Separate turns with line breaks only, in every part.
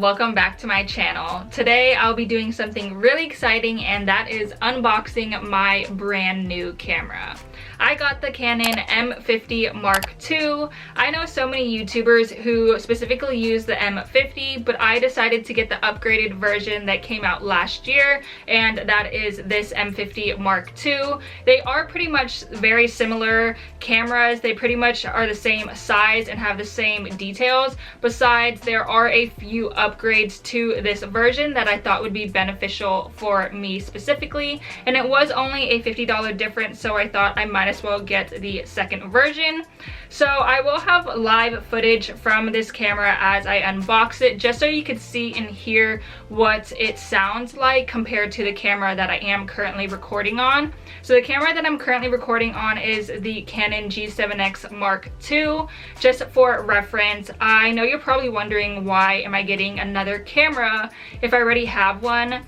welcome back to my channel. Today I'll be doing something really exciting, and that is unboxing my brand new camera. I got the Canon M50 Mark II. I know so many YouTubers who specifically use the M50, but I decided to get the upgraded version that came out last year, and that is this M50 Mark II. They are pretty much very similar cameras. They pretty much are the same size and have the same details. Besides, there are a few upgrades to this version that I thought would be beneficial for me specifically, and it was only a $50 difference, so I thought I might as well get the second version. So I will have live footage from this camera as I unbox it, just so you could see and hear what it sounds like compared to the camera that I am currently recording on. So the camera that I'm currently recording on is the Canon G7x Mark II. Just for reference, I know you're probably wondering, why am I getting another camera if I already have one?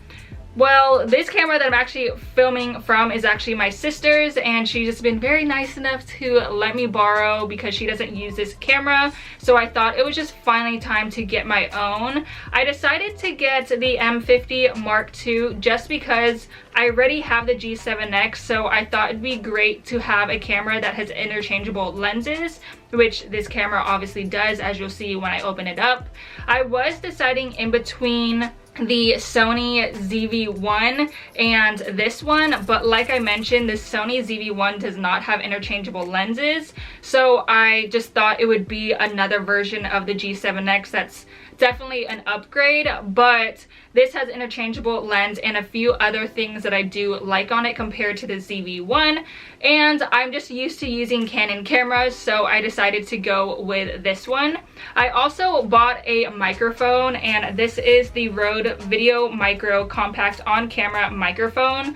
Well, this camera that I'm actually filming from is actually my sister's, and she's just been very nice enough to let me borrow because she doesn't use this camera. So I thought it was just finally time to get my own. I decided to get the M50 Mark II just because I already have the G7X, so I thought it'd be great to have a camera that has interchangeable lenses, which this camera obviously does, as you'll see when I open it up. I was deciding in between the Sony ZV-1 and this one, but like I mentioned, the Sony ZV-1 does not have interchangeable lenses, so I just thought it would be another version of the G7X that's definitely an upgrade. But this has interchangeable lens and a few other things that I do like on it compared to the ZV-1, and I'm just used to using Canon cameras, so I decided to go with this one. I also bought a microphone, and this is the Rode Video Micro Compact on-camera microphone.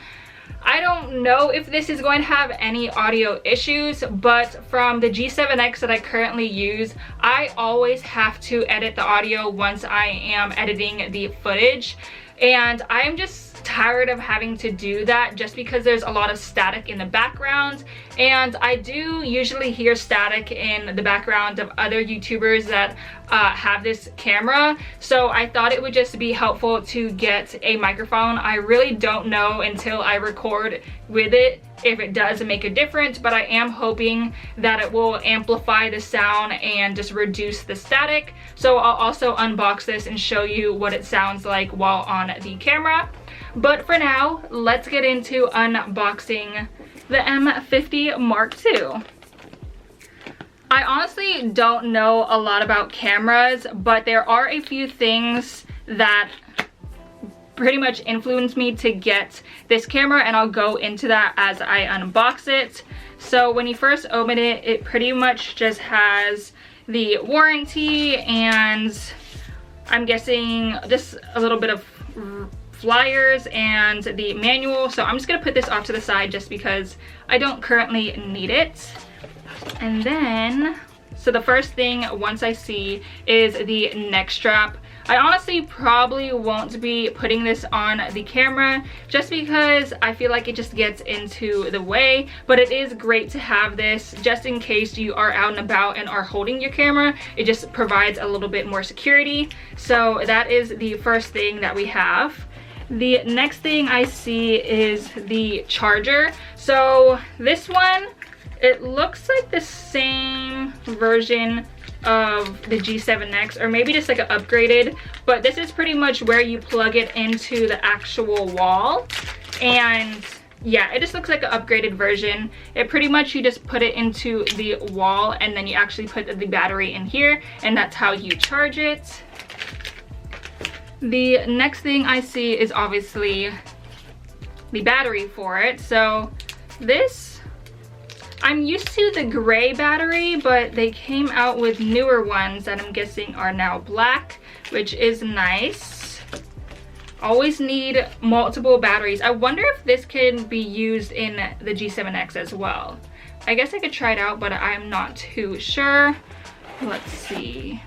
I don't know if this is going to have any audio issues, but from the G7X that I currently use, I always have to edit the audio once I am editing the footage, and I'm just tired of having to do that just because there's a lot of static in the background, and I do usually hear static in the background of other YouTubers that have this camera, so I thought it would just be helpful to get a microphone. I really don't know until I record with it if it does make a difference, but I am hoping that it will amplify the sound and just reduce the static. So I'll also unbox this and show you what it sounds like while on the camera. But for now, let's get into unboxing the M50 Mark II. I honestly don't know a lot about cameras, but there are a few things that pretty much influenced me to get this camera, and I'll go into that as I unbox it. So when you first open it, it pretty much just has the warranty and I'm guessing just a little bit of flyers and the manual. So I'm just gonna put this off to the side just because I don't currently need it. And then, so the first thing once I see is the neck strap. I honestly probably won't be putting this on the camera just because I feel like it just gets into the way, but it is great to have this just in case you are out and about and are holding your camera. It just provides a little bit more security. So that is the first thing that we have. The next thing I see is the charger. So this one, it looks like the same version of the G7X, or maybe just like an upgraded, but this is pretty much where you plug it into the actual wall. And yeah, it just looks like an upgraded version. It pretty much, you just put it into the wall and then you actually put the battery in here, and that's how you charge it. The next thing I see is obviously the battery for it. So this, I'm used to the gray battery, but they came out with newer ones that I'm guessing are now black, which is nice. Always need multiple batteries. I wonder if this can be used in the G7X as well. I guess I could try it out, but I'm not too sure. Let's see.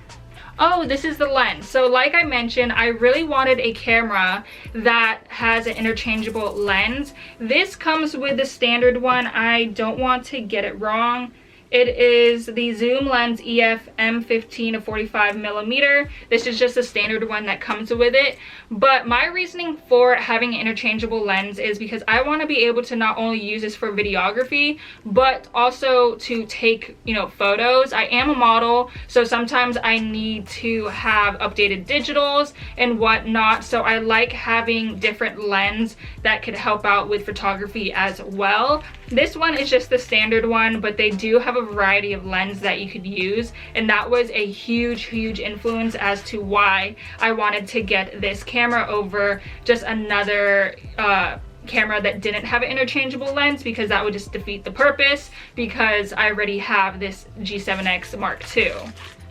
Oh, this is the lens. So like I mentioned, I really wanted a camera that has an interchangeable lens. This comes with the standard one. I don't want to get it wrong. It is the zoom lens EF M50 to 45 millimeter. This is just a standard one that comes with it. But my reasoning for having an interchangeable lens is because I want to be able to not only use this for videography, but also to take, you know, photos. I am a model, so sometimes I need to have updated digitals and whatnot. So I like having different lens that could help out with photography as well. This one is just the standard one, but they do have a variety of lens that you could use, and that was a huge influence as to why I wanted to get this camera over just another camera that didn't have an interchangeable lens, because that would just defeat the purpose, because I already have this G7x Mark II.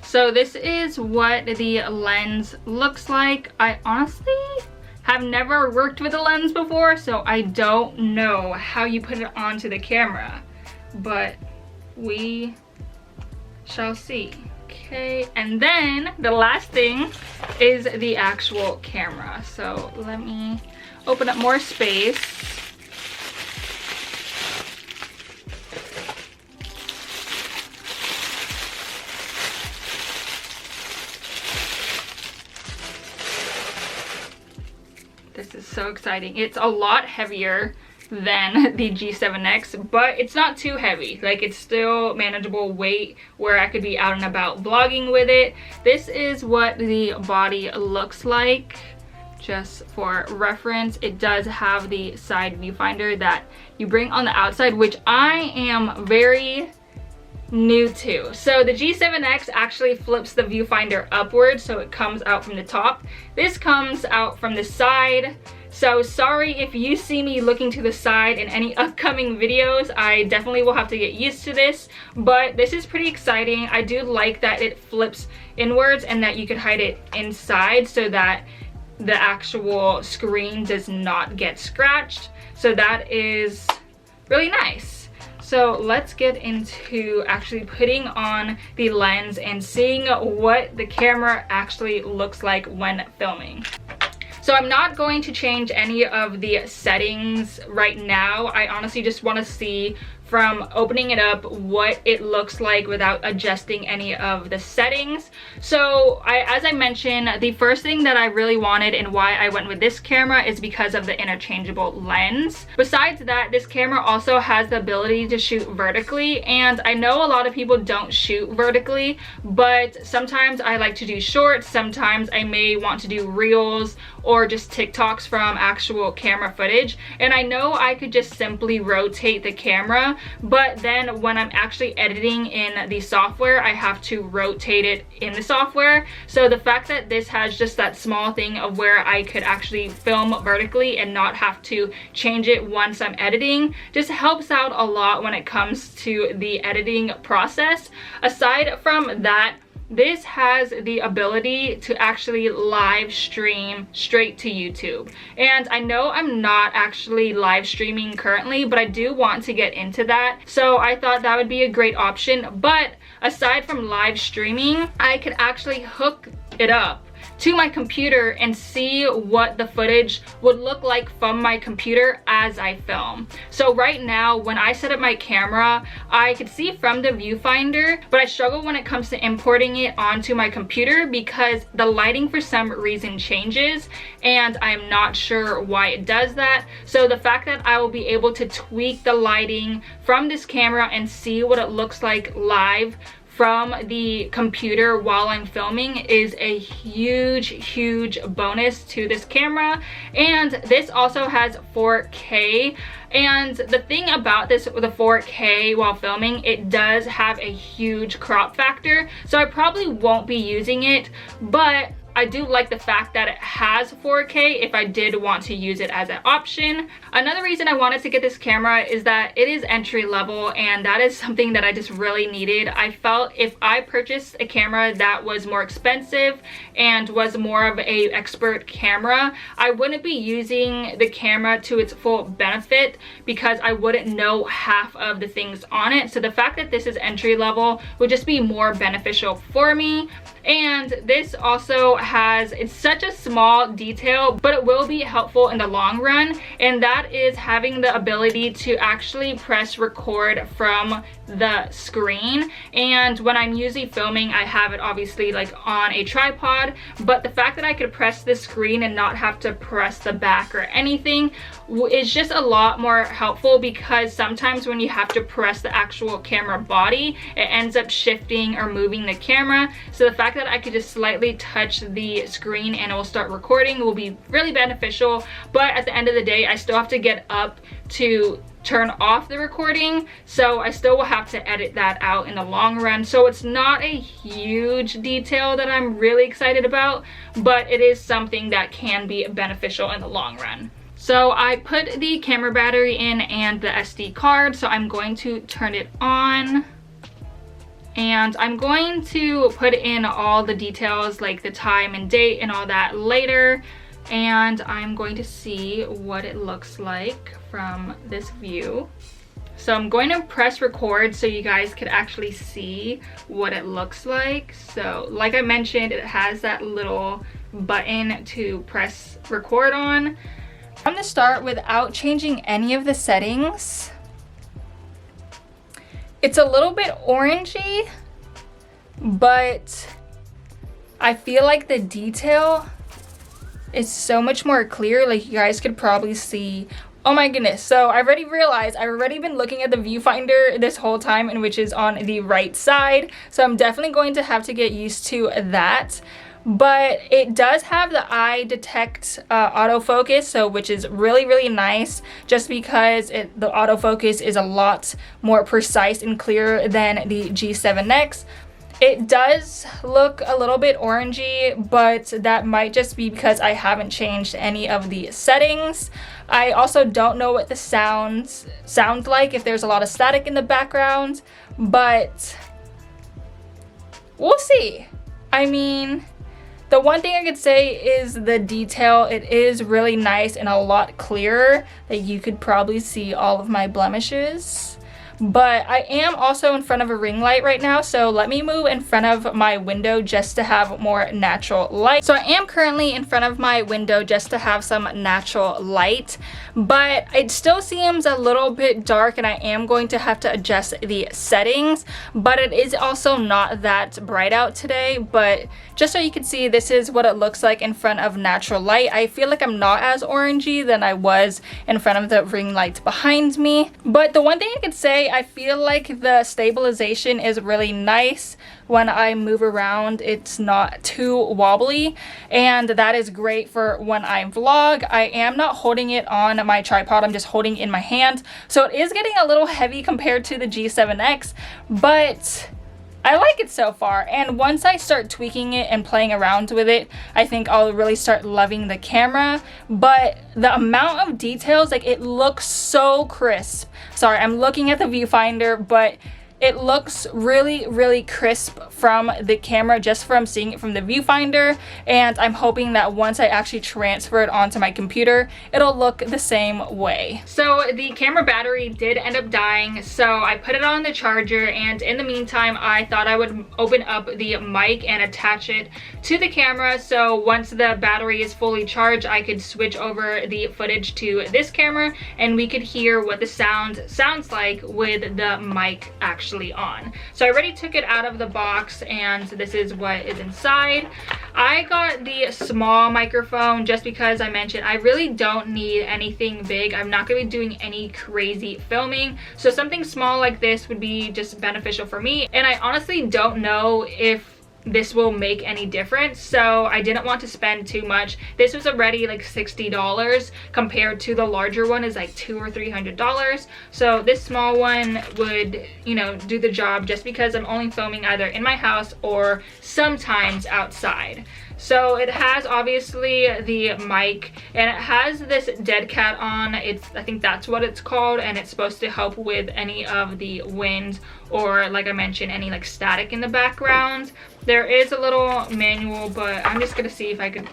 So this is what the lens looks like. I honestly have never worked with a lens before, so I don't know how you put it onto the camera, but we shall see. Okay, and then the last thing is the actual camera. So let me open up more space. This is so exciting. It's a lot heavier than the G7X, but it's not too heavy. Like, it's still manageable weight where I could be out and about vlogging with it. This is what the body looks like. Just for reference, it does have the side viewfinder that you bring on the outside, which I am very new to. So the G7X actually flips the viewfinder upwards, so it comes out from the top. This comes out from the side. So sorry if you see me looking to the side in any upcoming videos. I definitely will have to get used to this, but this is pretty exciting. I do like that it flips inwards and that you could hide it inside so that the actual screen does not get scratched. So that is really nice. So let's get into actually putting on the lens and seeing what the camera actually looks like when filming. So I'm not going to change any of the settings right now. I honestly just want to see from opening it up what it looks like without adjusting any of the settings. So as I mentioned, the first thing that I really wanted and why I went with this camera is because of the interchangeable lens. Besides that, this camera also has the ability to shoot vertically, and I know a lot of people don't shoot vertically, but sometimes I like to do shorts. Sometimes I may want to do reels or just TikToks from actual camera footage, and I know I could just simply rotate the camera, but then when I'm actually editing in the software, I have to rotate it in the software. So the fact that this has just that small thing of where I could actually film vertically and not have to change it once I'm editing just helps out a lot when it comes to the editing process. Aside from that, this has the ability to actually live stream straight to YouTube. And I know I'm not actually live streaming currently, but I do want to get into that. So I thought that would be a great option. But aside from live streaming, I could actually hook it up to my computer and see what the footage would look like from my computer as I film. So right now, when I set up my camera, I could see from the viewfinder, but I struggle when it comes to importing it onto my computer because the lighting for some reason changes and I'm not sure why it does that. So the fact that I will be able to tweak the lighting from this camera and see what it looks like live from the computer while I'm filming is a huge bonus to this camera. And this also has 4K, and the thing about this with the 4K while filming, it does have a huge crop factor, so I probably won't be using it, but I do like the fact that it has 4K if I did want to use it as an option. Another reason I wanted to get this camera is that it is entry level, and that is something that I just really needed. I felt if I purchased a camera that was more expensive and was more of a expert camera, I wouldn't be using the camera to its full benefit because I wouldn't know half of the things on it. So the fact that this is entry level would just be more beneficial for me. And this also has, it's such a small detail, but it will be helpful in the long run, and that is having the ability to actually press record from the screen. And when I'm usually filming, I have it obviously like on a tripod, but the fact that I could press the screen and not have to press the back or anything is just a lot more helpful, because sometimes when you have to press the actual camera body, it ends up shifting or moving the camera. So the fact that I could just slightly touch the screen and it will start recording will be really beneficial. But at the end of the day, I still have to get up to turn off the recording, so I still will have to edit that out in the long run. So it's not a huge detail that I'm really excited about, but it is something that can be beneficial in the long run. So I put the camera battery in and the SD card, so I'm going to turn it on. And I'm going to put in all the details like the time and date and all that later. And I'm going to see what it looks like from this view. So I'm going to press record so you guys could actually see what it looks like. So like I mentioned, it has that little button to press record on. I'm gonna start without changing any of the settings. It's a little bit orangey, but I feel like the detail is so much more clear. Like you guys could probably see. Oh my goodness, so I already realized I've already been looking at the viewfinder this whole time, and which is on the right side, so I'm definitely going to have to get used to that. But it does have the eye detect autofocus, so which is really nice, just because the autofocus is a lot more precise and clear than the G7X. It does look a little bit orangey, but that might just be because I haven't changed any of the settings. I also don't know what the sounds sound like, if there's a lot of static in the background, but we'll see. I mean, the one thing I could say is the detail. It is really nice and a lot clearer. That you could probably see all of my blemishes. But I am also in front of a ring light right now, so let me move in front of my window just to have more natural light. So I am currently in front of my window just to have some natural light, but it still seems a little bit dark, and I am going to have to adjust the settings. But it is also not that bright out today, but just so you can see, this is what it looks like in front of natural light. I feel like I'm not as orangey than I was in front of the ring lights behind me. But the one thing I could say, I feel like the stabilization is really nice. When I move around, it's not too wobbly, and that is great for when I vlog. I am not holding it on my tripod, I'm just holding it in my hand, so it is getting a little heavy compared to the G7X, but I like it so far. And once I start tweaking it and playing around with it, I think I'll really start loving the camera. But the amount of details, like, it looks so crisp. Sorry, I'm looking at the viewfinder, but it looks really crisp from the camera, just from seeing it from the viewfinder. And I'm hoping that once I actually transfer it onto my computer, it'll look the same way. So the camera battery did end up dying, so I put it on the charger, and in the meantime, I thought I would open up the mic and attach it to the camera, so once the battery is fully charged, I could switch over the footage to this camera, and we could hear what the sound sounds like with the mic actually on. So I already took it out of the box, and this is what is inside. I got the small microphone just because I mentioned I really don't need anything big. I'm not going to be doing any crazy filming, so something small like this would be just beneficial for me. And I honestly don't know if this will make any difference, so I didn't want to spend too much. This was already like $60 compared to the larger one is like $200 or $300, so this small one would, you know, do the job, just because I'm only filming either in my house or sometimes outside. So it has obviously the mic, and it has this dead cat on. I think that's what it's called, and it's supposed to help with any of the wind or, like I mentioned, any like static in the background. There is a little manual, but I'm just gonna see if I could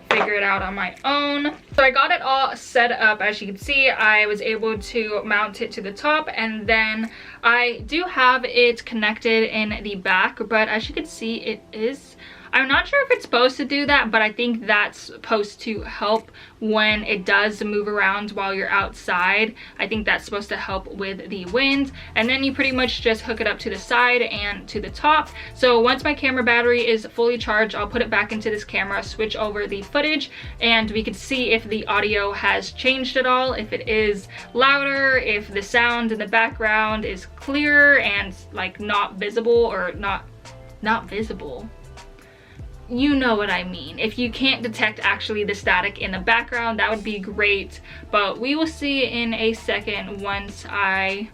figure it out on my own. So I got it all set up. As you can see, I was able to mount it to the top, and then I do have it connected in the back, but as you can see, it is I'm not sure if it's supposed to do that, but I think that's supposed to help when it does move around while you're outside. I think that's supposed to help with the wind. And then you pretty much just hook it up to the side and to the top. So once my camera battery is fully charged, I'll put it back into this camera, switch over the footage, and we can see if the audio has changed at all, if it is louder, if the sound in the background is clearer and like not visible, or not visible. You know what I mean. If you can't detect actually the static in the background, that would be great, but we will see in a second once I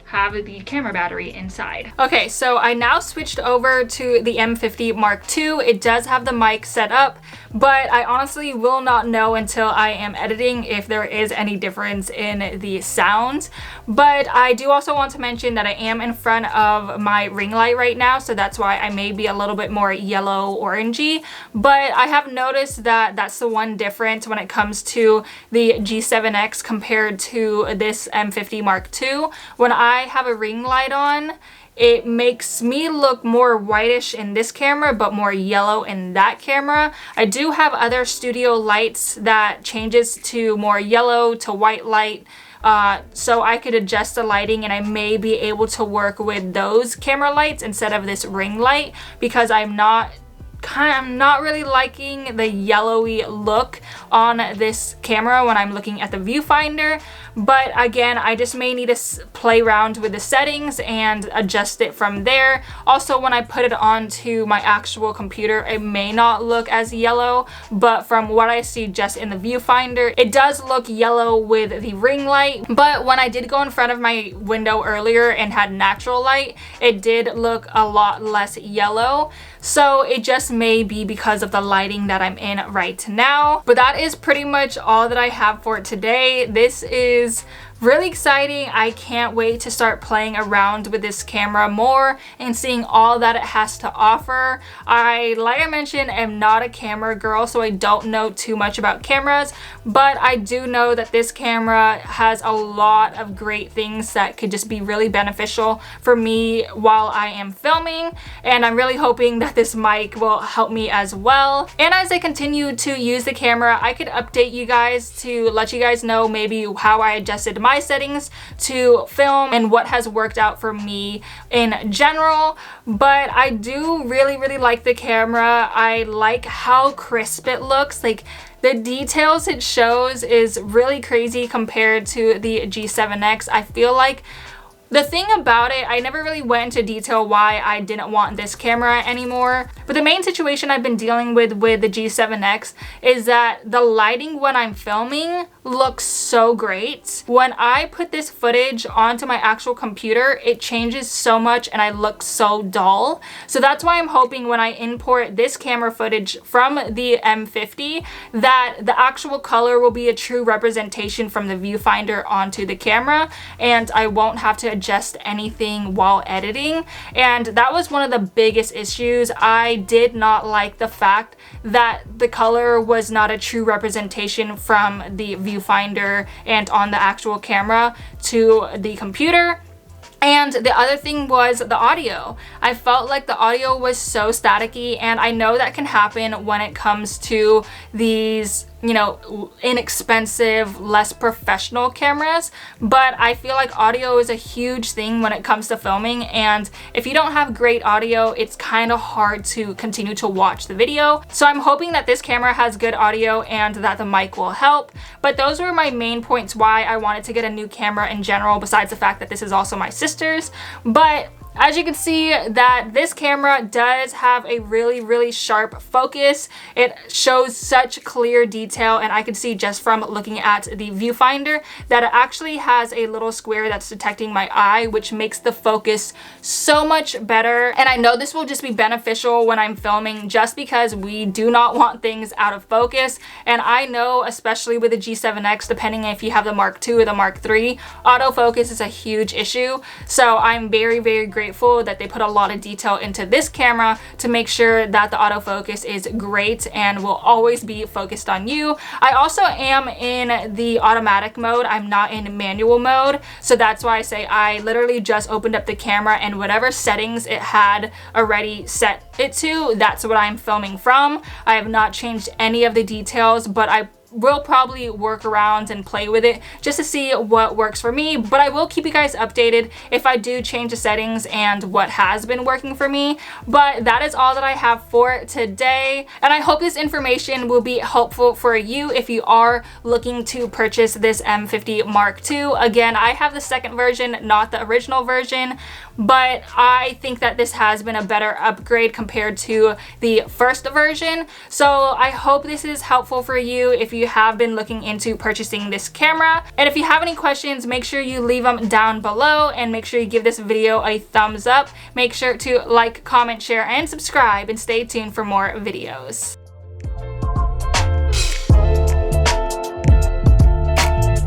have the camera battery inside. Okay, so I now switched over to the M50 Mark II. It does have the mic set up, but I honestly will not know until I am editing if there is any difference in the sound. But I do also want to mention that I am in front of my ring light right now, so that's why I may be a little bit more yellow orangey. But I have noticed that that's the one difference when it comes to the G7X compared to this M50 Mark II. When I have a ring light on, it makes me look more whitish in this camera but more yellow in that camera. I do have other studio lights that changes to more yellow to white light, so I could adjust the lighting and I may be able to work with those camera lights instead of this ring light, because I'm not really liking the yellowy look on this camera when I'm looking at the viewfinder. But again, I just may need to play around with the settings and adjust it from there. Also, when I put it onto my actual computer, it may not look as yellow, but from what I see just in the viewfinder, it does look yellow with the ring light. But when I did go in front of my window earlier and had natural light, it did look a lot less yellow. So it just may be because of the lighting that I'm in right now. But that is pretty much all that I have for today. This is really exciting. I can't wait to start playing around with this camera more and seeing all that it has to offer. Like I mentioned, am not a camera girl, so I don't know too much about cameras, but I do know that this camera has a lot of great things that could just be really beneficial for me while I am filming, and I'm really hoping that this mic will help me as well. And as I continue to use the camera, I could update you guys to let you guys know maybe how I adjusted my settings to film and what has worked out for me in general. But I do really like the camera. I like how crisp it looks. Like, the details it shows is really crazy compared to the G7X. I feel like the thing about it, I never really went into detail why I didn't want this camera anymore, but the main situation I've been dealing with the G7X is that the lighting when I'm filming looks so great. When I put this footage onto my actual computer, it changes so much and I look so dull. So that's why I'm hoping when I import this camera footage from the M50 that the actual color will be a true representation from the viewfinder onto the camera, and I won't have to adjust anything while editing. And that was one of the biggest issues. I did not like the fact that the color was not a true representation from the viewfinder and on the actual camera to the computer. And the other thing was the audio. I felt like the audio was so staticky, and I know that can happen when it comes to these, you know, inexpensive, less professional cameras, but I feel like audio is a huge thing when it comes to filming, and if you don't have great audio, it's kind of hard to continue to watch the video. So I'm hoping that this camera has good audio and that the mic will help. But those were my main points why I wanted to get a new camera in general, besides the fact that this is also my sister's. But as you can see, that this camera does have a really sharp focus. It shows such clear detail, and I can see just from looking at the viewfinder that it actually has a little square that's detecting my eye, which makes the focus so much better. And I know this will just be beneficial when I'm filming, just because we do not want things out of focus. And I know, especially with the G7X, depending if you have the Mark II or the Mark III, autofocus is a huge issue. So I'm very grateful grateful that they put a lot of detail into this camera to make sure that the autofocus is great and will always be focused on you. I also am in the automatic mode. I'm not in manual mode, so that's why I say I literally just opened up the camera and whatever settings it had already set it to, that's what I'm filming from. I have not changed any of the details, but I will probably work around and play with it just to see what works for me, but I will keep you guys updated if I do change the settings and what has been working for me. But that is all that I have for today, and I hope this information will be helpful for you if you are looking to purchase this M50 Mark II. Again, I have the second version, not the original version, but I think that this has been a better upgrade compared to the first version. So I hope this is helpful for you if you have been looking into purchasing this camera. And if you have any questions, make sure you leave them down below, and make sure you give this video a thumbs up. Make sure to like, comment, share, and subscribe, and stay tuned for more videos.